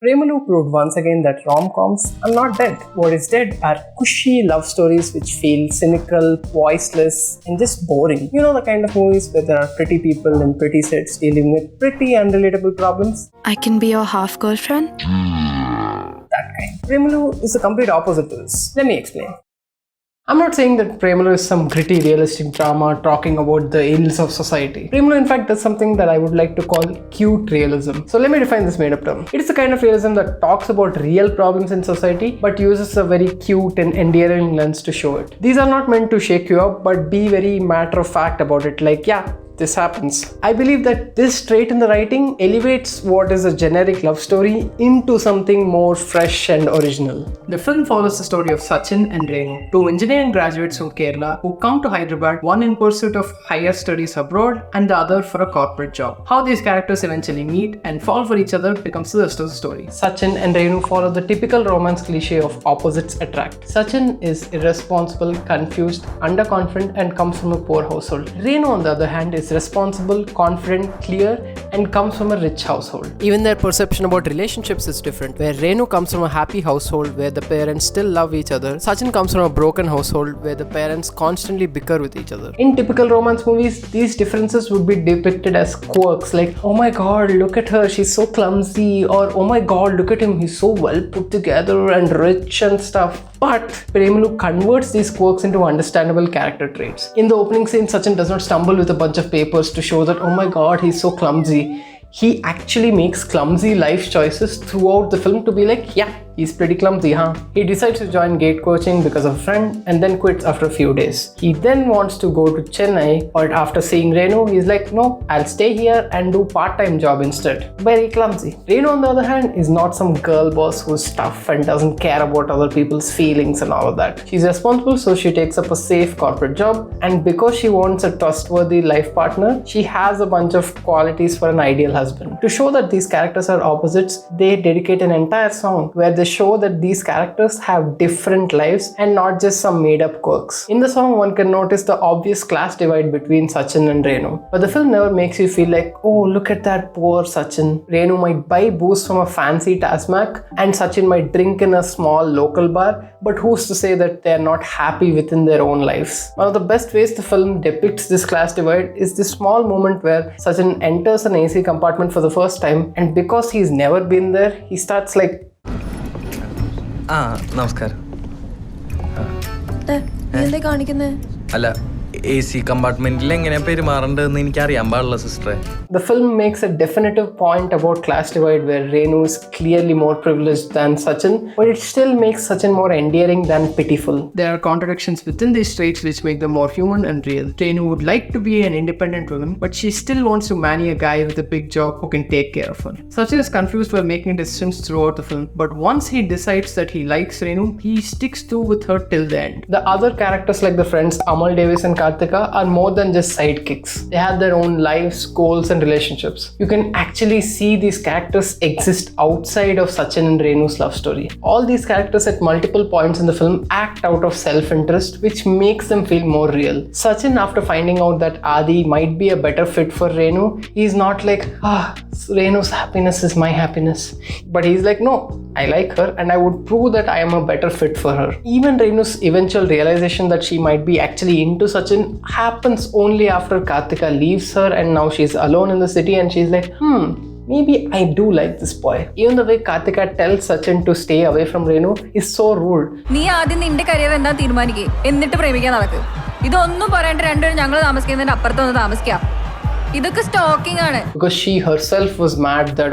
Premalu proved once again that rom-coms are not dead. What is dead are cushy love stories which feel cynical, voiceless, and just boring. You know the kind of movies where there are pretty people in pretty sets dealing with pretty unrelatable problems? I can be your half-girlfriend? That kind. Premalu is the complete opposite to this. Let me explain. I'm not saying that Premalu is some gritty realistic drama talking about the ills of society. Premalu in fact does something that I would like to call cute realism. So let me define this made up term. It is the kind of realism that talks about real problems in society but uses a very cute and endearing lens to show it. These are not meant to shake you up but be very matter of fact about it, like yeah, this happens. I believe that this trait in the writing elevates what is a generic love story into something more fresh and original. The film follows the story of Sachin and Renu, two engineering graduates from Kerala who come to Hyderabad, one in pursuit of higher studies abroad and the other for a corporate job. How these characters eventually meet and fall for each other becomes the rest of the story. Sachin and Renu follow the typical romance cliche of opposites attract. Sachin is irresponsible, confused, underconfident and comes from a poor household. Renu on the other hand is responsible, confident, clear and comes from a rich household. Even their perception about relationships is different, where Renu comes from a happy household where the parents still love each other. Sachin comes from a broken household where the parents constantly bicker with each other. In typical romance movies, these differences would be depicted as quirks like, oh my god, look at her, she's so clumsy, or oh my god, look at him, he's so well put together and rich and stuff. But Premalu converts these quirks into understandable character traits. In the opening scene, Sachin does not stumble with a bunch of papers to show that, oh my god, he's so clumsy. He actually makes clumsy life choices throughout the film to be like, yeah, he's pretty clumsy, huh? He decides to join gate coaching because of a friend and then quits after a few days. He then wants to go to Chennai, but after seeing Renu, he's like, no, I'll stay here and do part-time job instead. Very clumsy. Renu on the other hand is not some girl boss who's tough and doesn't care about other people's feelings and all of that. She's responsible, so she takes up a safe corporate job, and because she wants a trustworthy life partner, she has a bunch of qualities for an ideal husband. To show that these characters are opposites, they dedicate an entire song where they show that these characters have different lives and not just some made up quirks. In the song, one can notice the obvious class divide between Sachin and Renu, but the film never makes you feel like, oh, look at that poor Sachin. Renu might buy booze from a fancy Tasmac and Sachin might drink in a small local bar, but who's to say that they're not happy within their own lives? One of the best ways the film depicts this class divide is this small moment where Sachin enters an AC compartment for the first time, and because he's never been there, he starts like, നമസ്കാരം എന്താ കാണിക്കുന്നേ അല്ല AC compartmental എങ്ങനെയാ പെരുമാറേണ്ടതെന്ന് എനിക്ക് അറിയാൻ പാടില്ല സിസ്റ്ററെ. The film makes a definitive point about class divide where Renu is clearly more privileged than Sachin, but it still makes Sachin more endearing than pitiful. There are contradictions within these traits which make them more human and real. Renu would like to be an independent woman, but she still wants to marry a guy with a big job who can take care of her. Sachin is confused while making decisions throughout the film, but once he decides that he likes Renu, he sticks to with her till the end. The other characters like the friends Amal Davis and Karthika are more than just sidekicks. They have their own lives, goals and relationships. You can actually see these characters exist outside of Sachin and Renu's love story. All these characters at multiple points in the film act out of self-interest, which makes them feel more real. Sachin, after finding out that Adi might be a better fit for Renu, he's not like, Renu's happiness is my happiness. But he's like, no, I like her and I would prove that I am a better fit for her. Even Renu's eventual realization that she might be actually into Sachin happens only after Karthika leaves her and now she's alone in the city and she's like, maybe I do like this boy. Even the way Karthika tells Sachin to stay away from Renu is so rude. നീ ആദ്യം നിന്റെ career എന്താ തീരുമാനിക്കേ, എന്നിട്ട് പ്രേമിക്കാൻ നടക്ക്. ഇതൊന്നും പറയണ്ട, രണ്ടുപേരും ഞങ്ങൾ താമസിക്കുന്നതിന്റെ അപ്പുറത്തൊന്ന് താമസിക്കാം. ഇതൊക്കെ സ്റ്റോക്കിംഗ് ആണ്. Because she herself was mad that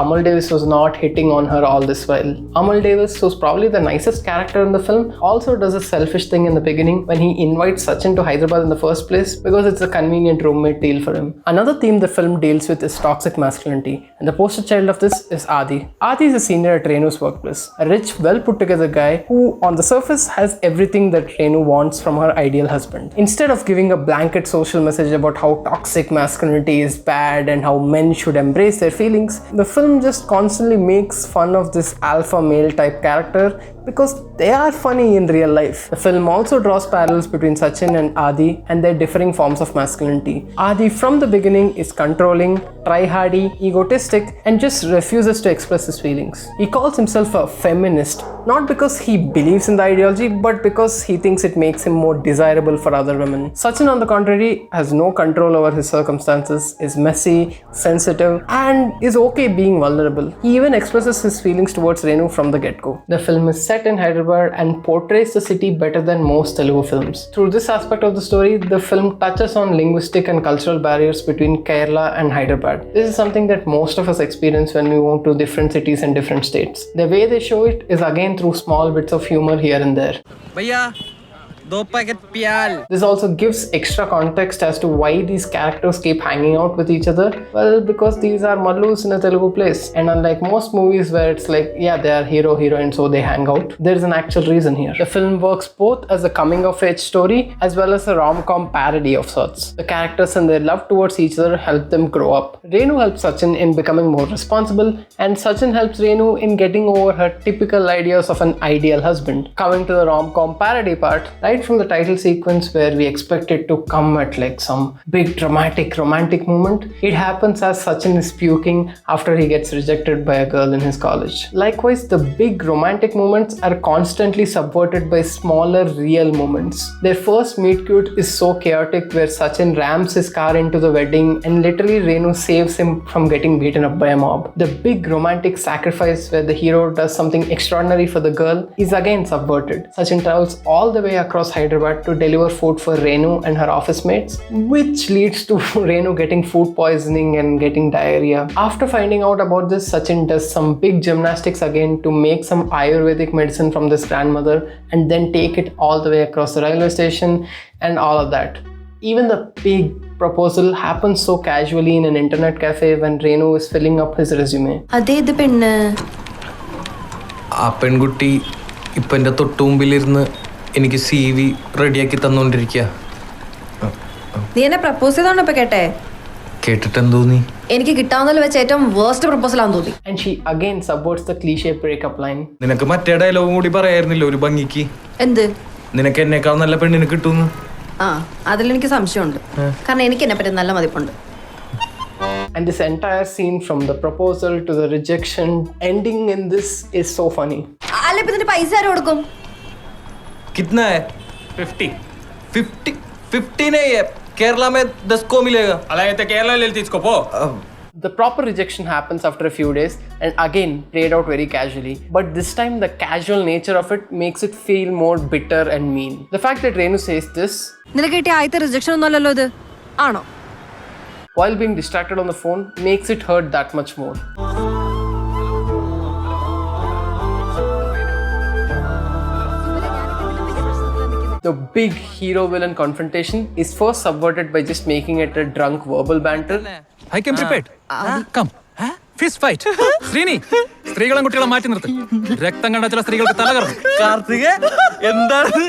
Amal Davis was not hitting on her all this while. Amal Davis, who's probably the nicest character in the film, also does a selfish thing in the beginning when he invites Sachin to Hyderabad in the first place because it's a convenient roommate deal for him. Another theme the film deals with is toxic masculinity, and the poster child of this is Adi. Adi is a senior at Renu's workplace, a rich, well put together guy who on the surface has everything that Renu wants from her ideal husband. Instead of giving a blanket social message about how toxic masculinity masculinity is bad and how men should embrace their feelings, the film just constantly makes fun of this alpha male type character because they are funny in real life. The film also draws parallels between Sachin and Adi and their differing forms of masculinity. Adi from the beginning is controlling, try-hardy, egotistic, and just refuses to express his feelings. He calls himself a feminist, not because he believes in the ideology, but because he thinks it makes him more desirable for other women. Sachin, on the contrary, has no control over his circumstances, is messy, sensitive, and is okay being vulnerable. He even expresses his feelings towards Renu from the get-go. The film is set in Hyderabad and portrays the city better than most Telugu films. Through this aspect of the story, the film touches on linguistic and cultural barriers between Kerala and Hyderabad. This is something that most of us experience when we move to different cities and different states. The way they show it is again through small bits of humor here and there. Bhaiya, 2 packet pyal. This also gives extra context as to why these characters keep hanging out with each other. Well, because these are Mallus in a Telugu place. And unlike most movies where it's like, yeah, they are hero, heroine, so they hang out, there is an actual reason here. The film works both as a coming of age story as well as a rom-com parody of sorts. The characters and their love towards each other help them grow up. Renu helps Sachin in becoming more responsible, and Sachin helps Renu in getting over her typical ideas of an ideal husband. Coming to the rom-com parody part, right from the title sequence where we expect it to come at like some big dramatic romantic moment, it happens as Sachin is puking after he gets rejected by a girl in his college. Likewise, the big romantic moments are constantly subverted by smaller real moments. Their first meet cute is so chaotic where Sachin rams his car into the wedding and literally Renu saves him from getting beaten up by a mob. The big romantic sacrifice where the hero does something extraordinary for the girl is again subverted. Sachin travels all the way across Hyderabad to deliver food for Renu and her office mates, which leads to Renu getting food poisoning and getting diarrhea. After finding out about this, Sachin does some big gymnastics again to make some Ayurvedic medicine from this grandmother and then take it all the way across the railway station and all of that. Even the big proposal happens so casually in an internet cafe when Renu is filling up his resume. അതേത് പെണ്ണ്? ആ പെൺകുട്ടി ഇപ്പം എൻ്റെ തൊട്ടുമുമ്പിലിരുന്ന് എനിക്ക് CV റെഡിയാക്കി തന്നുകൊണ്ടിരിക്കുക. നീ എന്നെ പ്രപ്പോസ് ചെയ്തോണ്ട് ഇപ്പൊ കേട്ടെ? കേട്ടിട്ടെന്ത് തോന്നി? എനിക്ക് കിട്ടാവുന്നതിൽ വെച്ച് ഏറ്റവും വേർസ്റ്റ് പ്രപ്പോസൽ ആണെന്ന് തോന്നി. And she again subverts the cliche breakup line. നിനക്ക് മറ്റേ ഡയലോഗും കൂടി പറയായിരുന്നില്ല ഒരു ഭംഗിക്ക്? എന്ത്? നിനക്ക് എന്നേക്കാൾ നല്ല പെണ്ണിനെ കിട്ടുന്നു. ആ അതിലെനിക്ക് സംശയമുണ്ട്. കാരണം എനിക്ക് എന്നെ പറ്റി നല്ല മതിപ്പുണ്ട്. And this entire scene from the proposal to the rejection ending in this is so funny. അല്ല ഇപ്പൊ ഇതിന്റെ പൈസ ആര് കൊടുക്കും? कितना है? 50. 50 नहीं है. केरला में 10 को मिलेगा. అలాగే కేరళ వెళ్ళి తీసుకోపో. The proper rejection happens after a few days and again played out very casually. But this time the casual nature of it makes it feel more bitter and mean. The fact that Renu says this നിനക്ക് കിട്ടിയ ആദ്യത്തെ rejection ഒന്നുമല്ലല്ലോ ഇത്, ആണോ? while being distracted on the phone makes it hurt that much more. The big hero-villain confrontation is first subverted by just making it a drunk verbal banter. I came prepared. Come. Fist fight. Sreeni, സ്ത്രീകളും കുട്ടികളും മാറ്റി നിർത്ത്. രക്തം കണ്ട ചില സ്ത്രീകൾക്ക് തലകറങ്ങും. കാർത്തിക എന്താണ്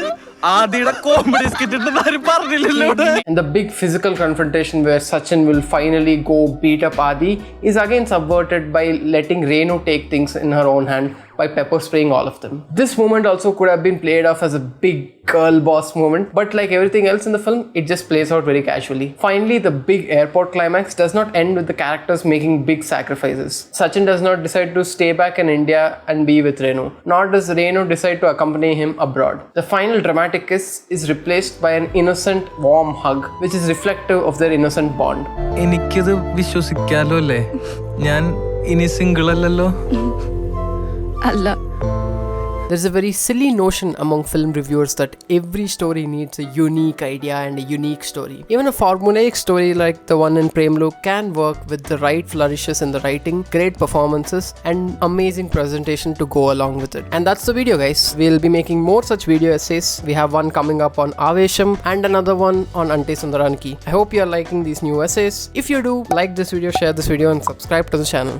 ആദിയുടെ കോമഡി സ്കിറ്റ് ആരും പറഞ്ഞില്ലല്ലോ. And the big physical confrontation where Sachin will finally go beat up Adi is again subverted by letting Renu take things in her own hand by pepper spraying all of them. This moment also could have been played off as a big girl boss moment, but like everything else in the film, it just plays out very casually. Finally, the big airport climax does not end with the characters making big sacrifices. Sachin does not decide to stay back in India and be with Renu, nor does Renu decide to accompany him abroad. The final dramatic kiss is replaced by an innocent, warm hug, which is reflective of their innocent bond. എനിക്കത് വിശ്വസിക്കാലോ അല്ലേ? ഞാൻ ഇനി single അല്ലല്ലോ. അല്ല. There's a very silly notion among film reviewers that every story needs a unique idea and a unique story. Even a formulaic story like the one in Premlu can work with the right flourishes in the writing, great performances, and amazing presentation to go along with it. And that's the video, guys. We'll be making more such video essays. We have one coming up on Avesham and another one on Ante Sundaraniki. I hope you are liking these new essays. If you do, like this video, share this video, and subscribe to the channel.